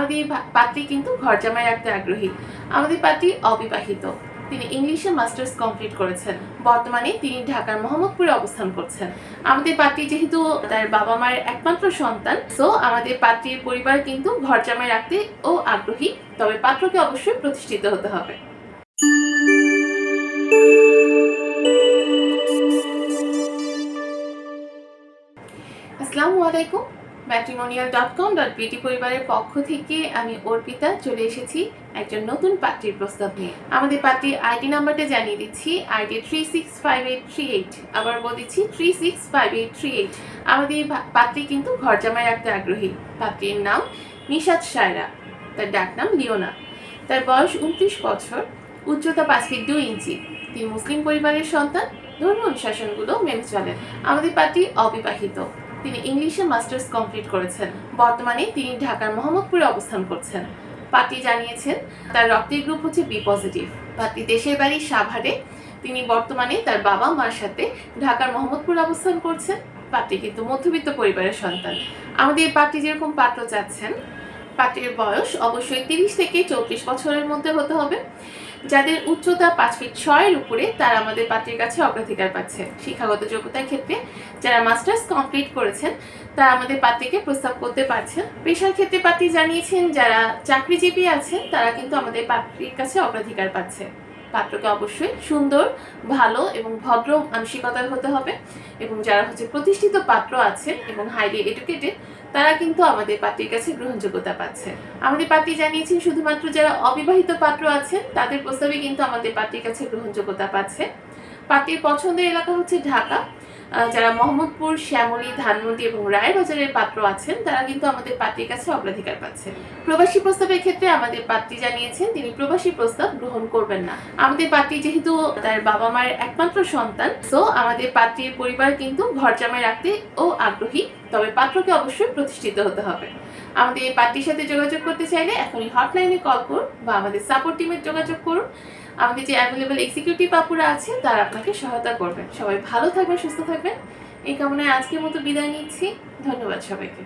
আমাদের পাত্রী কিন্তু ঘর জামাই রাখতে আগ্রহী। আমাদের পাত্রী অবিবাহিত। তিনি ইংলিশে মাস্টার্স কমপ্লিট করেছেন। বর্তমানে তিনি ঢাকার মোহাম্মদপুরে অবস্থান করছেন। আমাদের পাত্রী যেহেতু তার বাবা মায়ের একমাত্র সন্তান, সো আমাদের পাত্রীর পরিবার কিন্তু ঘর জামাই রাখতে ও আগ্রহী, তবে পাত্রকে অবশ্যই প্রতিষ্ঠিত হতে হবে। আসসালামু আলাইকুম। matrimonial.com.bt পরিবারের পক্ষ থেকে আমি অর্পিতা চলে এসেছি একজন নতুন পাত্রীর প্রস্তাব নিয়ে। আমাদের পাত্রীর আইডি নাম্বারটা জানিয়ে দিচ্ছি, আইডি 365838। আবার বলেছি 365838। আমাদের পাত্রী কিন্তু ঘর জামাই রাখতে আগ্রহী। পাত্রীর নাম নিশাত সায়রা, তার ডাক নাম লিওনা। তার বয়স 29 বছর, উচ্চতা 5 ফিট 2 ইঞ্চি। তিনি মুসলিম পরিবারের সন্তান, ধর্মীয় অনুশাসনগুলো মেনে চলেন। আমাদের পাত্রী অবিবাহিত। তিনি ইংলিশে মাস্টার্স কমপ্লিট করেছেন। বর্তমানে তিনি ঢাকার মোহাম্মদপুরে অবস্থান করছেন। পাত্রী জানিয়েছেন তার রক্তের গ্রুপ হচ্ছে বি পজিটিভ। পাত্রী দেশের বাড়ি সাভারে। তিনি বর্তমানে তার বাবা মার সাথে ঢাকার মোহাম্মদপুরে অবস্থান করছেন। পাত্রী কিন্তু মধ্যবিত্ত পরিবারের সন্তান। আমাদের পাত্রী যেরকম পাত্র চাচ্ছেন, পাত্রীর বয়স অবশ্যই 30 থেকে 34 বছরের মধ্যে হতে হবে। যাদের উচ্চতা 5 ফিট 6 উপরে, তারা আমাদের পাত্রীর কাছে অগ্রাধিকার পাচ্ছে। শিক্ষাগত যোগ্যতার ক্ষেত্রে যারা মাস্টার্স কমপ্লিট করেছেন তারা আমাদের পাত্রীকে প্রস্তাব করতে পারছেন। পেশার ক্ষেত্রে পাত্রী জানিয়েছেন যারা চাকরিজীবী আছেন তারা কিন্তু আমাদের পাত্রীর কাছে অগ্রাধিকার পাচ্ছে। পাত্রকে অবশ্যই সুন্দর, ভালো এবং ভদ্র মানসিকতার হতে হবে, এবং যারা প্রতিষ্ঠিত পাত্র আছেন এবং হাইলি এডুকেটেড, তারা কিন্তু আমাদের পাত্রীর কাছে গ্রহণযোগ্যতা পাচ্ছে। আমাদের পাত্রী জানিয়েছেন শুধুমাত্র যারা অবিবাহিত পাত্র আছেন তাদের প্রস্তাবে কিন্তু আমাদের পাত্রীর কাছে গ্রহণযোগ্যতা পাচ্ছে। পাত্রীর পছন্দের এলাকা হচ্ছে ঢাকা। যারা মোহাম্মদপুর, শ্যামলী, ধানমন্ডি এবং রায়বাজারের পাত্র আছেন তারা কিন্তু আমাদের পাত্রীর কাছে অগ্রাধিকার পাচ্ছেন। প্রবাসী প্রস্তাবের ক্ষেত্রে আমাদের পাত্রী জানিয়েছেন তিনি প্রবাসী প্রস্তাব গ্রহণ করবেন না। আমাদের পাত্রী যেহেতু তার বাবা মায়ের একমাত্র সন্তান, সো আমাদের পাত্রীর পরিবার কিন্তু ঘর জামাই রাখতে ও আগ্রহী, তবে পাত্রকে অবশ্যই প্রতিষ্ঠিত হতে হবে। আমাদের এই পাত্রীর সাথে যোগাযোগ করতে চাইলে এখনই হটলাইনে কল করুন বা আমাদের সাপোর্ট টিমে যোগাযোগ করুন। আমাদের যে অ্যাভেলেবল এক্সিকিউটিভ আপুরা আছে তারা আপনাকে সহায়তা করবেন। সবাই ভালো থাকবেন, সুস্থ থাকবেন এই কামনায় আজকের মতো বিদায় নিচ্ছি। ধন্যবাদ সবাইকে।